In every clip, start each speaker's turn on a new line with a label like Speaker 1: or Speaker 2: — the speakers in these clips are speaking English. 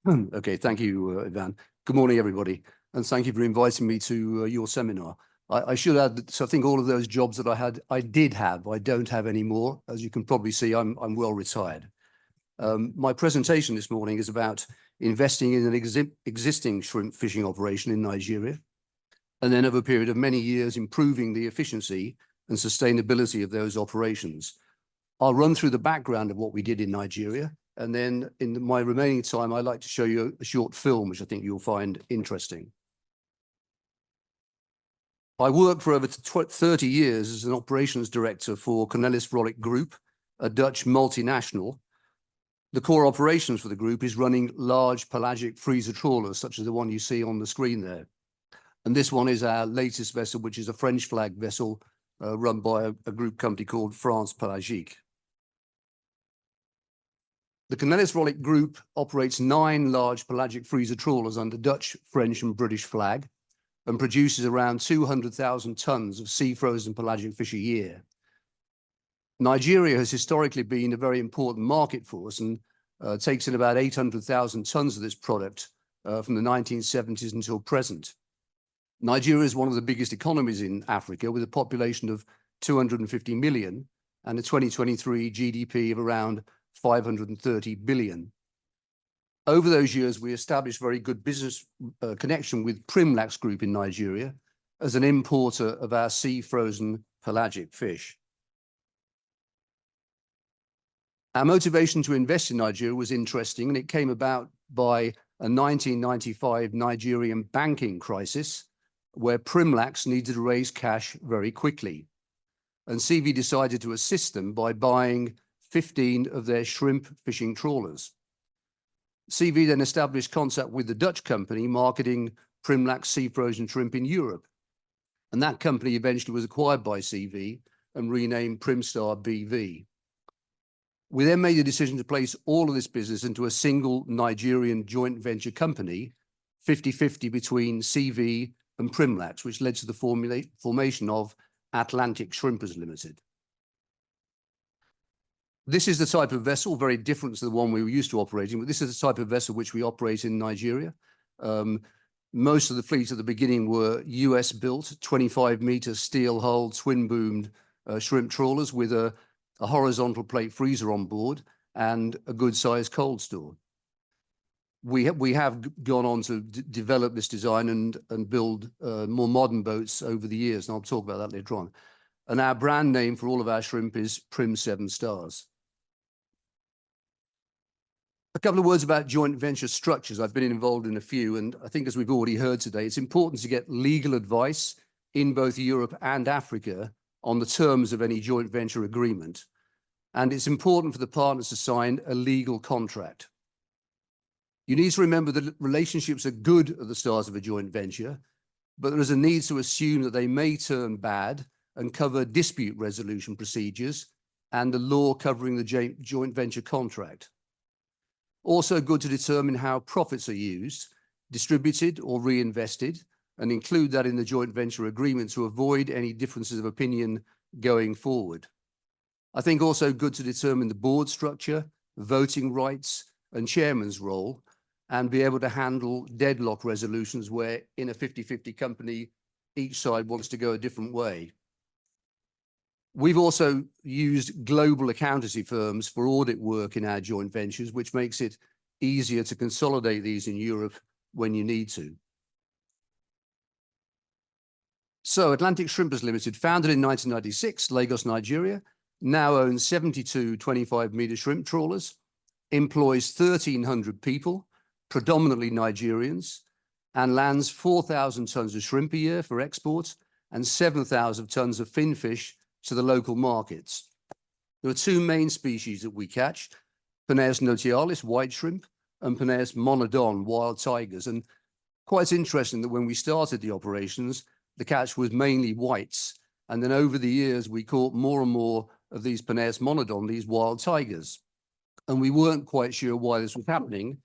Speaker 1: Okay, thank you, Ivan. Good morning, everybody, and thank you for inviting me to your seminar. I should add that, so I think all of those jobs that I did have, I don't have anymore. As you can probably see, I'm well retired. My presentation this morning is about investing in an existing shrimp fishing operation in Nigeria, and then over a period of many years, improving the efficiency and sustainability of those operations. I'll run through the background of what we did in Nigeria, and then in my remaining time, I'd like to show you a short film, which I think you'll find interesting. I worked for over 30 years as an operations director for Cornelis Vrolijk Group, a Dutch multinational. The core operations for the group is running large pelagic freezer trawlers, such as the one you see on the screen there. And this one is our latest vessel, which is a French flag vessel run by a group company called France Pelagique. The Cornelis Vrolijk Group operates 9 large pelagic freezer trawlers under Dutch, French, and British flag, and produces around 200,000 tons of sea-frozen pelagic fish a year. Nigeria has historically been a very important market for us and takes in about 800,000 tons of this product from the 1970s until present. Nigeria is one of the biggest economies in Africa, with a population of 250 million and a 2023 GDP of around 530 billion. Over those years, we established very good business connection with Primlax Group in Nigeria as an importer of our sea-frozen pelagic fish. Our motivation to invest in Nigeria was interesting, and it came about by a 1995 Nigerian banking crisis, where Primlax needed to raise cash very quickly. And CV decided to assist them by buying 15 of their shrimp fishing trawlers. CV then established contact with the Dutch company marketing Primlax sea-frozen shrimp in Europe. And that company eventually was acquired by CV and renamed Primstar BV. We then made the decision to place all of this business into a single Nigerian joint venture company, 50-50 between CV and Primlax, which led to the formation of Atlantic Shrimpers Limited. This is the type of vessel, very different to the one we were used to operating, but this is the type of vessel which we operate in Nigeria. Most of the fleet at the beginning were US-built, 25-meter steel-hulled, twin-boomed shrimp trawlers with a horizontal plate freezer on board and a good-sized cold store. We have gone on to develop this design and build more modern boats over the years, and I'll talk about that later on. And our brand name for all of our shrimp is Prim 7 Stars. A couple of words about joint venture structures. I've been involved in a few, and I think as we've already heard today, it's important to get legal advice in both Europe and Africa on the terms of any joint venture agreement. And it's important for the partners to sign a legal contract. You need to remember that relationships are good at the start of a joint venture, but there is a need to assume that they may turn bad and cover dispute resolution procedures and the law covering the joint venture contract. Also good to determine how profits are used, distributed or reinvested, and include that in the joint venture agreement to avoid any differences of opinion going forward. I think also good to determine the board structure, voting rights, and chairman's role, and be able to handle deadlock resolutions where in a 50-50 company, each side wants to go a different way. We've also used global accountancy firms for audit work in our joint ventures, which makes it easier to consolidate these in Europe when you need to. So Atlantic Shrimpers Limited, founded in 1996, Lagos, Nigeria, now owns 72 25-meter shrimp trawlers, employs 1,300 people, predominantly Nigerians, and lands 4,000 tons of shrimp a year for export and 7,000 tons of finfish to the local markets. There are 2 main species that we catch, Penaeus notialis, white shrimp, and Penaeus monodon, wild tigers. And quite interesting that when we started the operations, the catch was mainly whites. And then over the years, we caught more and more of these Penaeus monodon, these wild tigers. And we weren't quite sure why this was happening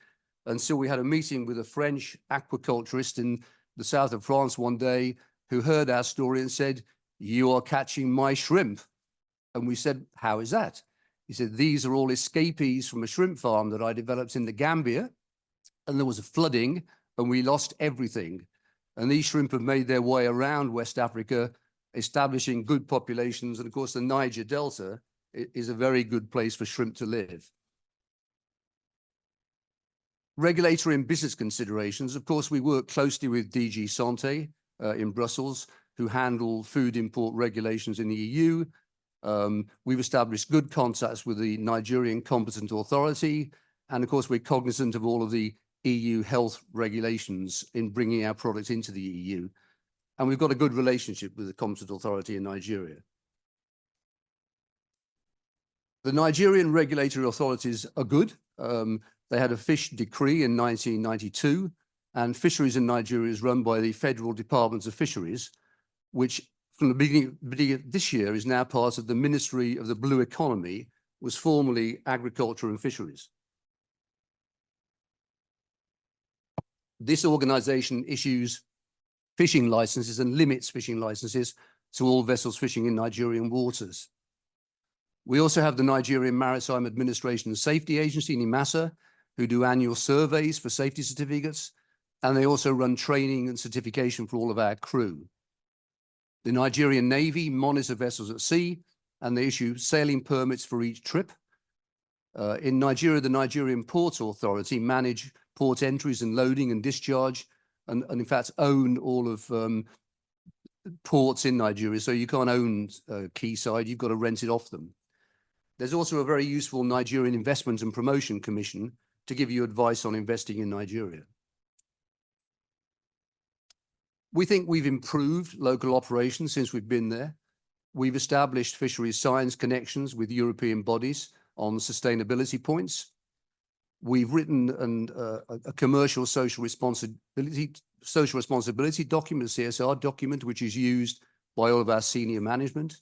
Speaker 1: until we had a meeting with a French aquaculturist in the south of France one day who heard our story and said, "You are catching my shrimp." And we said, "How is that?" He said, "These are all escapees from a shrimp farm that I developed in the Gambia. and there was a flooding and we lost everything. And these shrimp have made their way around West Africa, establishing good populations. And of course, the Niger Delta is a very good place for shrimp to live. Regulatory and business considerations. Of course, we work closely with DG Santé in Brussels, who handle food import regulations in the EU. We've established good contacts with the Nigerian competent authority. And of course, we're cognizant of all of the EU health regulations in bringing our products into the EU. And we've got a good relationship with the competent authority in Nigeria. The Nigerian regulatory authorities are good. They had a fish decree in 1992, and fisheries in Nigeria is run by the Federal Department of Fisheries, which from the beginning of this year is now part of the Ministry of the Blue Economy, was formerly Agriculture and Fisheries. This organization issues fishing licenses and limits fishing licenses to all vessels fishing in Nigerian waters. We also have the Nigerian Maritime Administration and Safety Agency, NIMASA, who do annual surveys for safety certificates, and they also run training and certification for all of our crew. The Nigerian Navy monitor vessels at sea, and they issue sailing permits for each trip. In Nigeria, the Nigerian Port Authority manage port entries and loading and discharge, and in fact own all of ports in Nigeria. So you can't own quayside, you've got to rent it off them. There's also a very useful Nigerian Investment and Promotion Commission to give you advice on investing in Nigeria. We think we've improved local operations since we've been there. We've established fisheries science connections with European bodies on sustainability points. We've written a commercial social responsibility document, a CSR document, which is used by all of our senior management.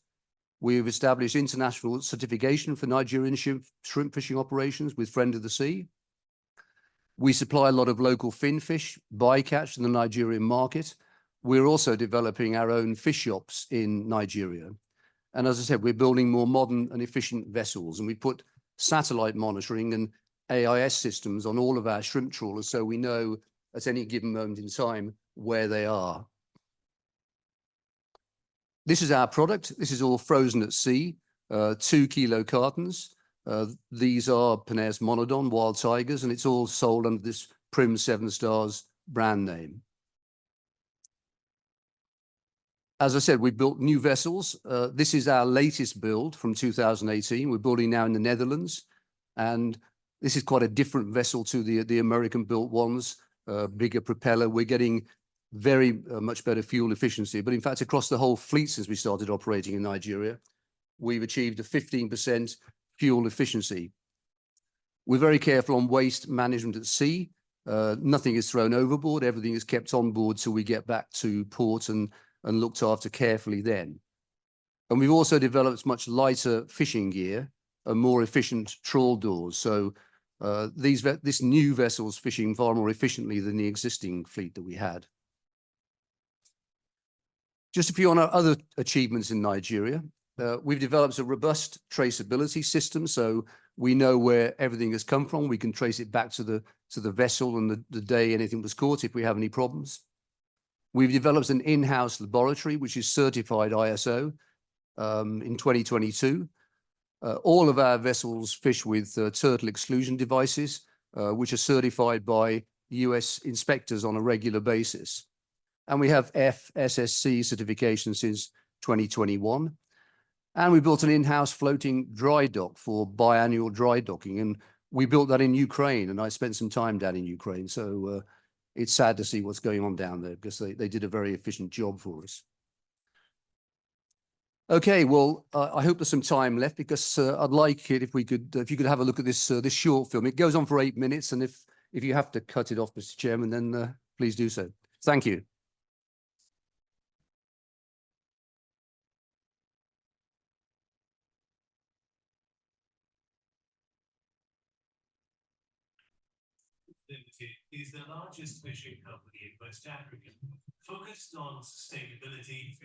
Speaker 1: We've established international certification for Nigerian shrimp fishing operations with Friend of the Sea. We supply a lot of local fin fish, bycatch in the Nigerian market. We're also developing our own fish shops in Nigeria. And as I said, we're building more modern and efficient vessels, and we put satellite monitoring and AIS systems on all of our shrimp trawlers so we know at any given moment in time where they are. This is our product. This is all frozen at sea, 2 kilo cartons. These are Penaeus monodon, wild tigers, and it's all sold under this Prim 7 Stars brand name. As I said, we built new vessels. This is our latest build from 2018. We're building now in the Netherlands, and this is quite a different vessel to the American-built ones, bigger propeller. We're getting very much better fuel efficiency. But in fact, across the whole fleet since we started operating in Nigeria, we've achieved a 15% fuel efficiency. We're very careful on waste management at sea. Nothing is thrown overboard. Everything is kept on board till we get back to port and looked after carefully then. And we've also developed much lighter fishing gear and more efficient trawl doors. So this new vessel's fishing far more efficiently than the existing fleet that we had. Just a few on our other achievements in Nigeria. We've developed a robust traceability system, so we know where everything has come from. We can trace it back to the vessel and the day anything was caught if we have any problems. We've developed an in-house laboratory, which is certified ISO in 2022. All of our vessels fish with turtle exclusion devices, which are certified by US inspectors on a regular basis. And we have FSSC certification since 2021. And we built an in-house floating dry dock for biannual dry docking. And we built that in Ukraine, and I spent some time down in Ukraine. So it's sad to see what's going on down there because they did a very efficient job for us. Okay, well, I hope there's some time left because I'd like it if you could have a look at this this short film. It goes on for 8 minutes, and if you have to cut it off, Mr. Chairman, then please do so. Thank you.
Speaker 2: Limited is the largest fishing company in West Africa, focused on sustainability.